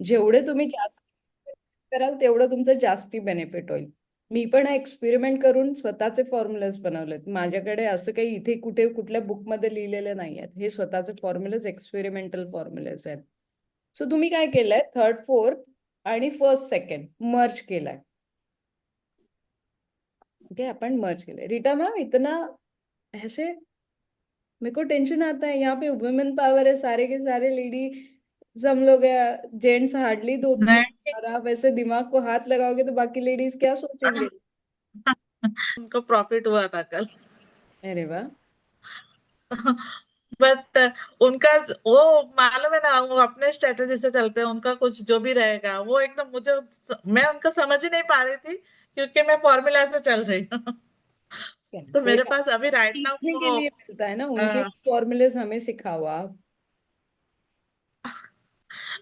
जेवढे तुम्ही जास्त कराल तेवढं तुमचं जास्ती बेनिफिट होईल. मी पण एक्सपेरिमेंट करून स्वतःचे फॉर्म्युलाज बनवलेत. माझ्याकडे असं काही इथे कुठे कुठल्या बुकमध्ये लिहिलेले नाही आहेत. हे स्वतःचे फॉर्म्युलाज, एक्सपेरिमेंटल फॉर्म्युलाज आहेत. सो तुम्ही काय केलंय, थर्ड फोर्थ आणि फर्स्ट सेकंड मर्ज केलाय. ओके, अपन मर्ज केले. रीटा मैम इतना ऐसे मेरे को टेंशन आता है, यहाँ पे वुमेन पावर है, सारे के सारे लेडी हम लोग है, जेंट्स हार्डली दो तीन, नहीं। और आप ऐसे दिमाग को हाथ लगाओगे तो बाकी लेडीज क्या सोचेंगे? उनको प्रॉफिट हुआ था कल। अरे वाह। बट उनका वो मालूम है ना, वो अपने स्ट्रेटेजी से चलते हैं, उनका कुछ जो भी रहेगा वो एकदम मुझे, मैं उनका समझ ही नहीं पा रही थी क्योंकि मैं फॉर्मूला से चल रही हूँ। तो कोई मेरे बात पास अभी राइट नाउ सीखने के वो लिए मिलता है ना, उनके अ, फॉर्मूलेज हमें सिखाओ आप।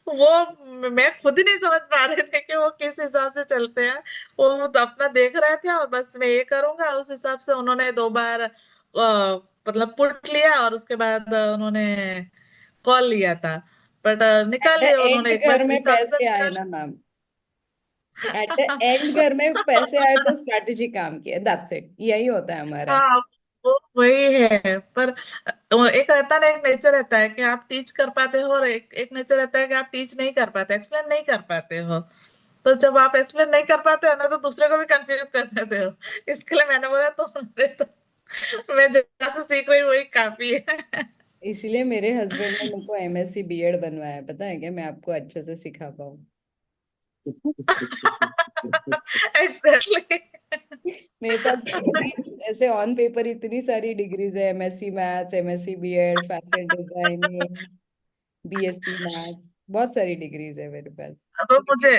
वो मैं खुद ही नहीं समझ पा रहे थे कि वो किस हिसाब से चलते हैं। वो तो अपना देख रहे थे और बस मैं ये करूंगा उस हिसाब से उन्होंने दो बार मतलब पुट लिया और उसके बाद उन्होंने कॉल लिया था। बट एट निकाल द लिया उन्होंने, एंड एक बार घर में 30 आंसर पैसे आए निकाल। ना मैम, एट द एंड घर में पैसे आए तो स्ट्रैटेजी काम किया, दैट्स इट, यही होता है हमारा। हाँ, वो वही है। पर वो एक रहता है ना, एक नेचर रहता है कि आप टीच कर पाते हो और एक नेचर रहता है कि आप टीच नहीं कर पाते, एक्सप्लेन नहीं कर पाते हो। तो जब आप एक्सप्लेन नहीं कर पाते हो ना तो दूसरे को भी कंफ्यूज कर देते हो। इसके लिए मैंने बोला मैं जैसे सीख रही हूँ वही काफी है। इसीलिए मेरे हस्बैंड ने मेरे को एमएससी बीएड बनवाया है, पता है क्या, मैं आपको अच्छे से सिखा पाऊँ। एग्जैक्टली। मेरे पास डिग्री ऐसे ऑन पेपर इतनी सारी डिग्रीज है, MSc maths, MSc BEd, fashion designing, BSc maths, बहुत सारी डिग्रीज है मेरे पास। तो मुझे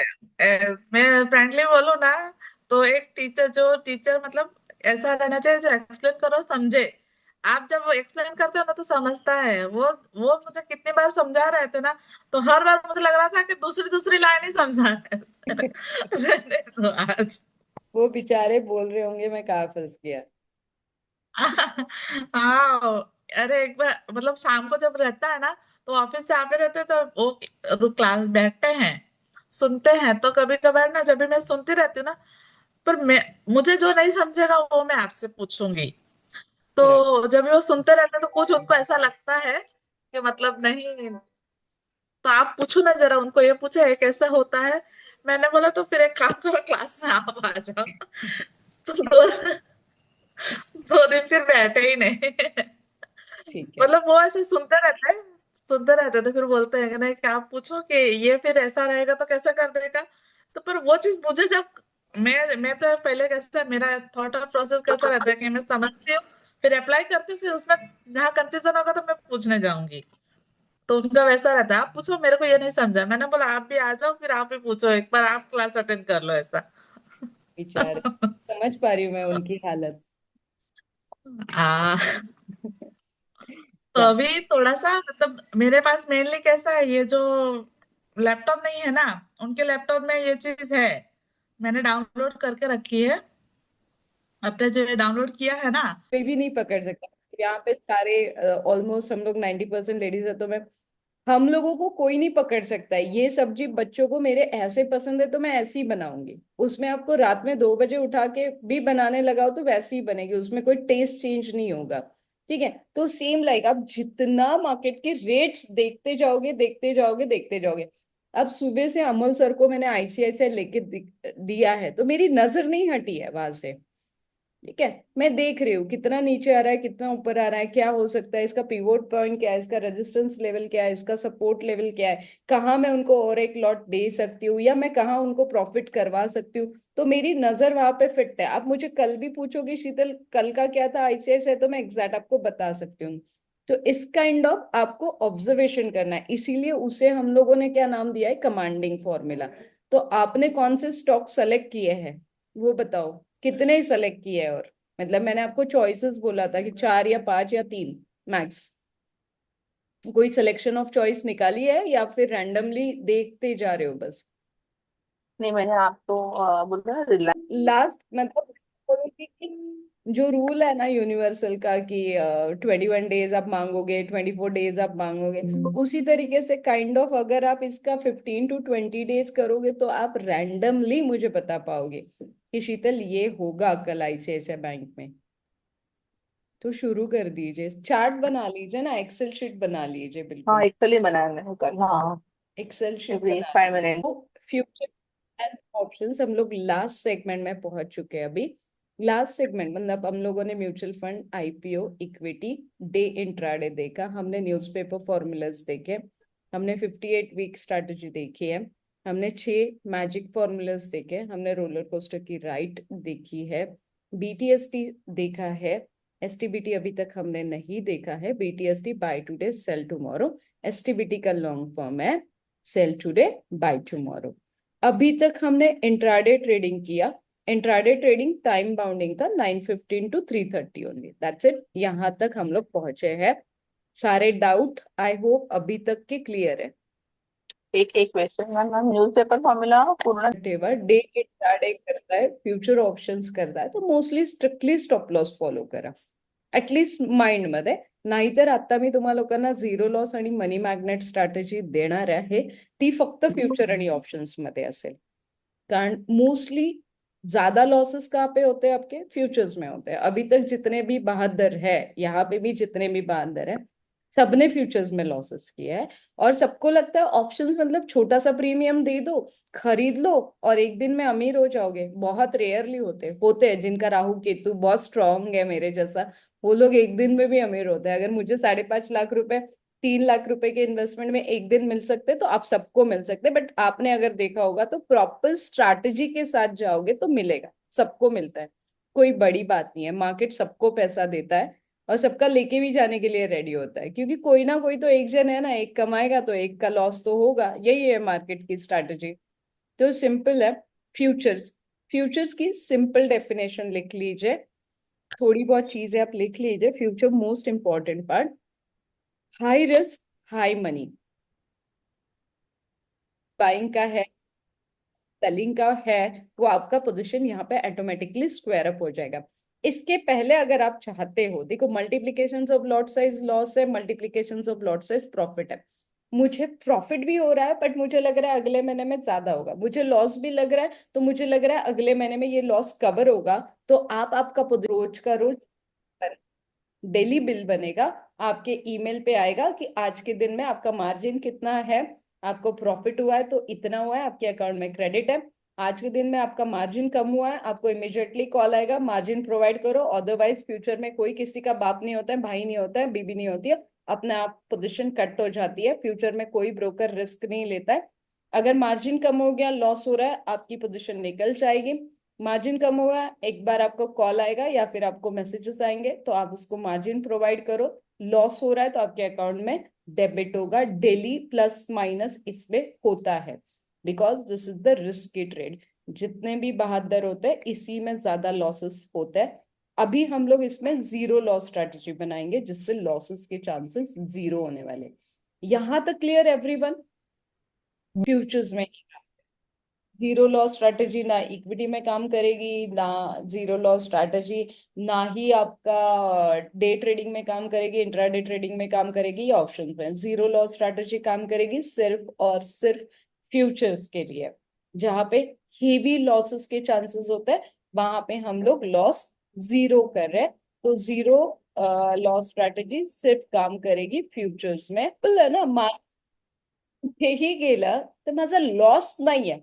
मैं फ्रेंकली बोलूँ ना, तो एक टीचर, जो टीचर मतलब ऐसा रहना चाहिए जो एक्सप्लेन करो समझे। आप जब एक्सप्लेन करते हो ना तो समझता है वो मुझे कितनी बार समझा रहे थे ना, तो हर बार मुझे लग रहा था कि दूसरी दूसरी लाइन ही समझा रहे थे। मैंने तो आज वो बेचारे बोल रहे होंगे मैं कहाँ फंस गया। हाँ। अरे एक बार मतलब शाम को जब रहता है ना, तो ऑफिस से आते रहते तो वो क्लास बैठते हैं, सुनते हैं। तो कभी कभार ना जब भी मैं सुनती रहती हूँ ना, पर मैं, मुझे जो नहीं समझेगा वो मैं आपसे पूछूंगी। राइट। तो जब भी वो सुनते रहते हैं तो कुछ उनको ऐसा लगता है कि मतलब नहीं, तो आप पूछो ना जरा उनको, ये पूछो ये कैसा होता है। मैंने बोला तो फिर एक काम करो, क्लास में आप आ जाओ। तो दो दिन फिर बैठे ही नहीं। ठीक है। मतलब वो ऐसे सुनते रहते हैं, सुनते रहते हैं, तो फिर बोलते हैं कि नहीं कि आप पूछो कि ये फिर ऐसा रहेगा तो कैसा कर देगा। तो पर वो चीज मुझे जब, मैं तो पहले कैसा मेरा थॉट ऑफ प्रोसेस कैसा रहता है कि मैं समझती हूँ, फिर अप्लाई करती हूँ, फिर उसमें जहाँ कंफ्यूजन होगा तो मैं पूछने जाऊंगी। तो उनका वैसा रहता है, आप पूछो मेरे को ये नहीं समझा। मैंने बोला आप भी आ जाओ, फिर आप भी पूछो, एक बार आप क्लास अटेंड कर लो ऐसा। बेचारे, समझ पा रही हूँ मैं उनकी हालत। हाँ। तो क्या? अभी थोड़ा सा मतलब मेरे पास मेनली कैसा है, ये जो लैपटॉप नहीं है ना, उनके लैपटॉप में ये चीज है, मैंने डाउनलोड करके रखी है। आपने जो डाउनलोड किया है ना। कोई भी नहीं पकड़ सकता यहाँ पे, सारे ऑलमोस्ट हम लोग 90% लेडीज है, तो मैं, हम लोगों को कोई नहीं पकड़ सकता है। ये सब्जी बच्चों को मेरे ऐसे पसंद है तो मैं ऐसी ही बनाऊंगी, उसमें आपको रात में 2 बजे उठा के भी बनाने लगाओ तो वैसी ही बनेगी, उसमें कोई टेस्ट चेंज नहीं होगा। ठीक है, तो सेम लाइक आप जितना मार्केट के रेट्स देखते जाओगे, देखते जाओगे, देखते जाओगे। अब सुबह से अमोल सर को मैंने आईसीआईसीआई लेके दिया है तो मेरी नजर नहीं हटी है वहां से। ठीक है, मैं देख रही हूँ कितना नीचे आ रहा है, कितना ऊपर आ रहा है, क्या हो सकता है, इसका पिवोट पॉइंट क्या है, इसका रेजिस्टेंस लेवल क्या है, इसका सपोर्ट लेवल क्या है, कहाँ मैं उनको और एक लॉट दे सकती हूँ या मैं कहाँ उनको प्रॉफिट करवा सकती हूँ। तो मेरी नजर वहां पे फिट है। आप मुझे कल भी पूछोगे शीतल कल का क्या था आईसीआईसीआई, तो मैं एग्जैक्ट आपको बता सकती हूँ। तो इस काइंड ऑफ आपको ऑब्जर्वेशन करना है, इसीलिए उसे हम लोगों ने क्या नाम दिया है, कमांडिंग फॉर्मूला। तो आपने कौन से स्टॉक सेलेक्ट किए हैं, वो बताओ, कितने सेलेक्ट किए हैं, और मतलब मैंने आपको चॉइसेस बोला था कि 4 या 5 या 3 मैक्स। कोई सिलेक्शन ऑफ चॉइस निकाली है या फिर रैंडमली देखते जा रहे हो बस? नहीं, मैंने आपको बोला ना, रिलायंस। लास्ट मतलब बोलूंगी कि जो रूल है ना यूनिवर्सल का कि 21 डेज आप मांगोगे, 24 डेज आप मांगोगे, उसी तरीके से काइंड ऑफ अगर आप इसका 15 to 20 डेज करोगे तो आप रैंडमली मुझे बता पाओगे कि शीतल ये होगा कल आईसीआईसीआई बैंक में। तो शुरू कर दीजिए, चार्ट बना लीजिए ना, एक्सेल शीट बना लीजिए, हाँ बिल्कुल एक्चुअली बनाया मैंने कल, हाँ। एक्सेल शीट एवरी बना 5 मिनट। लीजिए। तो फ्यूचर एंड ऑप्शंस हम लोग लास्ट सेगमेंट में पहुंच चुके हैं अभी। लास्ट सेगमेंट मतलब हम लोगों ने mutual fund, IPO, equity, day intraday देखा, हमने न्यूज़पेपर फॉर्मूलाज देखे, हमने 58 वीक स्ट्रैटेजी देखी है, हमने 6 मैजिक फॉर्मूलाज देखे, हमने रोलर कोस्टर की राइट देखी है, बीटीएसटी देखा है, एसटीबीटी अभी तक हमने नहीं देखा है, BTST buy today sell tomorrow, STBT का लॉन्ग फॉर्म है सेल टुडे बाय टुमारो। अभी तक हमने इंट्राडे ट्रेडिंग किया, इंट्राडे ट्रेडिंग टाइम बाउंडिंग था 9:15 to 3:30 ओनली, दैट्स इट। यहां तक हम लोग पहुंचे हैं। सारे डाउट आई होप अभी तक के क्लियर है। एक एक question ma'am, ma'am newspaper formula पूर्ण। डे इंट्राडे करता है, फ्युचर ऑप्शन्स करता है, तो mostly strictly stop loss follow करा, ऍटलीस्ट माइंड मध्ये। नाहीतर आता मी तुम्हा लोकांना झिरो लॉस आणि मनी मॅग्नेट स्ट्रॅटेजी देणार आहे, ती फक्त फ्युचर आणि ऑप्शन्स मध्ये असेल। कारण मोस्टली ज्यादा लॉसेस कहाँ पे होते हैं, आपके फ्यूचर्स में होते हैं। अभी तक जितने भी बहादुर है, यहाँ पे भी जितने भी बहादुर है, सबने फ्यूचर्स में लॉसेस किया है। और सबको लगता है ऑप्शंस मतलब छोटा सा प्रीमियम दे दो, खरीद लो और एक दिन में अमीर हो जाओगे। बहुत रेयरली होते हैं जिनका राहु केतु बहुत स्ट्रांग है मेरे जैसा, वो लोग एक दिन में भी अमीर होते हैं। अगर मुझे 5.5 लाख रुपए 3 लाख रुपए के इन्वेस्टमेंट में एक दिन मिल सकते तो आप सबको मिल सकते, बट आपने अगर देखा होगा तो प्रॉपर स्ट्रैटेजी के साथ जाओगे तो मिलेगा, सबको मिलता है। कोई बड़ी बात नहीं है, मार्केट सबको पैसा देता है और सबका लेके भी जाने के लिए रेडी होता है, क्योंकि कोई ना कोई तो एक जन है ना, एक कमाएगा तो एक का लॉस तो होगा, यही है मार्केट की स्ट्रैटेजी। तो सिंपल है। फ्यूचर्स, फ्यूचर्स की सिंपल डेफिनेशन लिख लीजिए, थोड़ी बहुत चीजें आप लिख लीजिए। Future most important part, high risk high money, buying का है, सेलिंग का है, वो आपका पोजीशन यहाँ पे ऑटोमेटिकली स्क्वायर अप हो जाएगा। इसके पहले अगर आप चाहते हो, देखो multiplication of lot size loss है, multiplication of lot size profit है। मुझे प्रॉफिट भी हो रहा है बट मुझे लग रहा है अगले महीने में ज्यादा होगा, मुझे लॉस भी लग रहा है तो मुझे लग रहा है अगले महीने में ये लॉस कवर होगा। तो आप आपका रोज का रोज डेली बिल बनेगा, आपके ईमेल पे आएगा कि आज के दिन में आपका मार्जिन कितना है, आपको प्रॉफिट हुआ है तो इतना हुआ है, आपके अकाउंट में क्रेडिट है। आज के दिन में आपका मार्जिन कम हुआ है, आपको इमिडिएटली कॉल आएगा मार्जिन प्रोवाइड करो, अदरवाइज फ्यूचर में कोई किसी का बाप नहीं होता है, भाई नहीं होता है, बीबी नहीं होती है, अपने आप पोजीशन कट हो जाती है। फ्यूचर में कोई ब्रोकर रिस्क नहीं लेता है। अगर मार्जिन कम हो गया, लॉस हो रहा है, आपकी पोजीशन निकल जाएगी। मार्जिन कम हुआ, एक बार आपको कॉल आएगा या फिर आपको मैसेजेस आएंगे तो आप उसको मार्जिन प्रोवाइड करो। लॉस हो रहा है तो आपके अकाउंट में डेबिट होगा, डेली प्लस माइनस इसमें होता है, because this is the risky trade. जितने भी बहादुर होते हैं इसी में ज्यादा लॉसेस होते हैं। अभी हम लोग इसमें जीरो लॉस स्ट्रेटेजी बनाएंगे जिससे लॉसेस के चांसेस जीरो होने वाले। यहां तक क्लियर एवरीवन? फ्यूचर्स में जीरो लॉस स्ट्रैटेजी ना इक्विटी में काम करेगी, ना जीरो लॉस स्ट्रैटेजी ना ही आपका डे ट्रेडिंग में काम करेगी, इंट्राडे ट्रेडिंग में काम करेगी या ऑप्शन में। जीरो लॉस स्ट्रैटेजी काम करेगी सिर्फ और सिर्फ फ्यूचर्स के लिए, जहां पे हेवी लॉसेस के चांसेस होते हैं, वहां पे हम लोग लॉस जीरो कर रहे हैं। तो जीरो लॉस स्ट्रॅटेजी सिर्फ काम करेगी फ्युचर्स में। बोललं ना, हेही गेलं तर माझा लॉस नाहीये,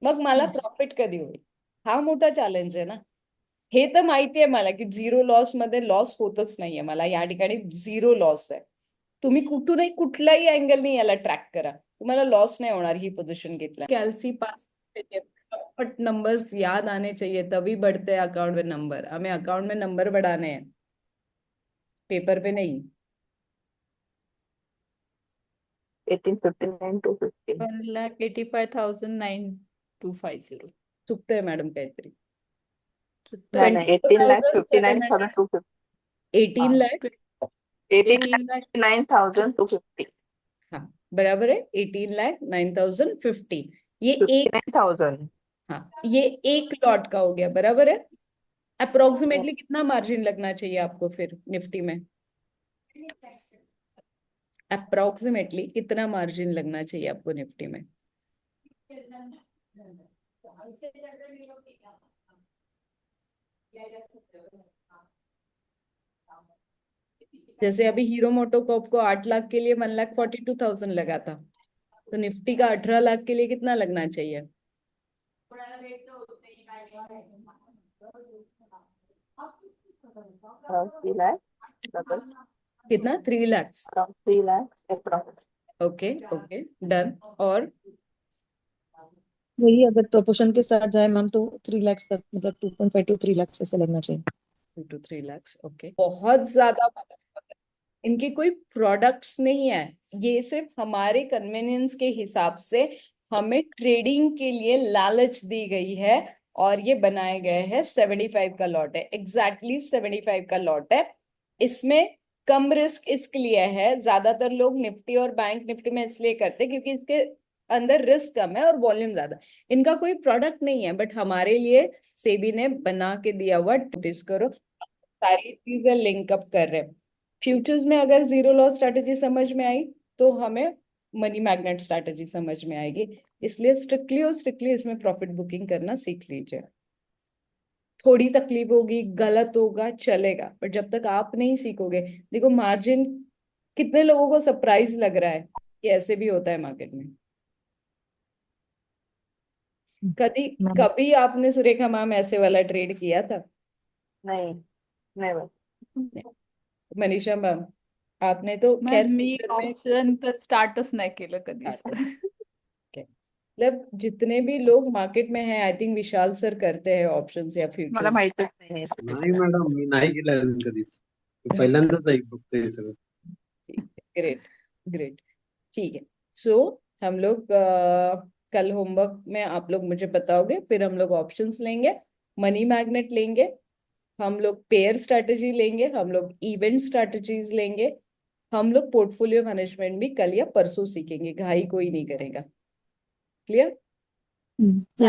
मग मला प्रॉफिट कधी होईल? हा मोठा चॅलेंज आहे ना। हे तर माहिती आहे मला की झिरो लॉस मध्ये लॉस होतच नाहीये, मला या ठिकाणी झिरो लॉस आहे। तुम्ही कुठूनही कुठल्याही अँगलने याला ट्रॅक करा, तुम्हाला लॉस नहीं होणार ही पोजीशन घेतला। कैलसी पास फट नंबर्स याद आने चाहिए तभी बढ़ते हैं अकाउंट में नंबर, हमें अकाउंट में नंबर बढ़ाने हैं, पेपर पे नहीं। 1859 250। 1,85,9,250. चुकते है मैडम काहीतरी। नहीं नहीं, 18,59,250। 18 हाँ, लाख 18 lakh 18,09,250। हाँ बराबर है, 18,09,015। ये फिफ्टी एक, नाइन थाउजेंड हाँ ये एक लॉट का हो गया, बराबर है। अप्रोक्सीमेटली कितना मार्जिन लगना चाहिए आपको फिर निफ्टी में? अप्रोक्सीमेटली कितना मार्जिन लगना चाहिए आपको निफ्टी में? जैसे अभी हीरो मोटोकॉर्प को 8 लाख के लिए 1,42,000 लगा था, तो निफ्टी का 18 लाख के लिए कितना लगना चाहिए? Around 3 lakhs, double, कितना? 3 lakh? around 3 lakhs approx. Okay okay, done. और वही अगर प्रोपोर्शन के साथ जाए मैम तो 3 लाख तक, मतलब 2.5 to 3 लाख ऐसे लगना चाहिए। 2 to 3 लाख, ओके। बहुत ज्यादा इनके कोई प्रोडक्ट्स नहीं है, ये सिर्फ हमारे कन्वीनियंस के हिसाब से हमें ट्रेडिंग के लिए लालच दी गई है, और ये बनाए गए हैं। 75 का लॉट है, एग्जैक्टली 75 का लॉट है। इसमें कम रिस्क इसके लिए है, ज्यादातर लोग निफ्टी और बैंक निफ्टी में इसलिए करते हैं क्योंकि इसके अंदर रिस्क कम है और वॉल्यूम ज्यादा। इनका कोई प्रोडक्ट नहीं है, बट हमारे लिए सेबी ने बना के दिया हुआ। नोटिस करो, सारी चीजें लिंकअप कर रहे हैं। फ्यूचर्स में अगर जीरो लॉस स्ट्रेटेजी समझ में आई तो हमें मनी मैग्नेट स्ट्रेटेजी समझ में आएगी। इसलिए स्ट्रिक्टली और स्ट्रिक्टली इसमें प्रॉफिट बुकिंग करना सीख लीजिए। थोड़ी तकलीफ होगी, गलत होगा, चलेगा, पर जब तक आप नहीं सीखोगे, देखो मार्जिन कितने लोगों को सरप्राइज लग रहा है कि ऐसे भी होता है मार्केट में। कभी मैम कभी आपने सुरेखा मैम ऐसे वाला ट्रेड किया था? नहीं, never. मनीषा मैम, आपने तो मॅम खैर मी फ्यूचर में ऑप्शन तर स्टार्टच नाही केलं कधीच. मतलब जितने भी लोग मार्केट में हैं, आई थिंक विशाल सर करते हैं ऑप्शंस या मला फ्यूचर्स। माहितच नाही नाही मॅडम, मी नाही केलं अजून कधीच. मी पहिल्यांदाच ऐक बघतोय हे सगळं. ग्रेट ग्रेट, ठीक है। सो हम लोग कल होमवर्क में आप लोग मुझे बताओगे, फिर हम लोग ऑप्शंस लेंगे, मनी मैग्नेट लेंगे, हम लोग पेयर स्ट्रेटेजी लेंगे, हम लोग इवेंट स्ट्रेटेजीज लेंगे, हम लोग पोर्टफोलियो मैनेजमेंट भी कल या परसों सीखेंगे, घाई कोई नहीं करेगा। क्लियर?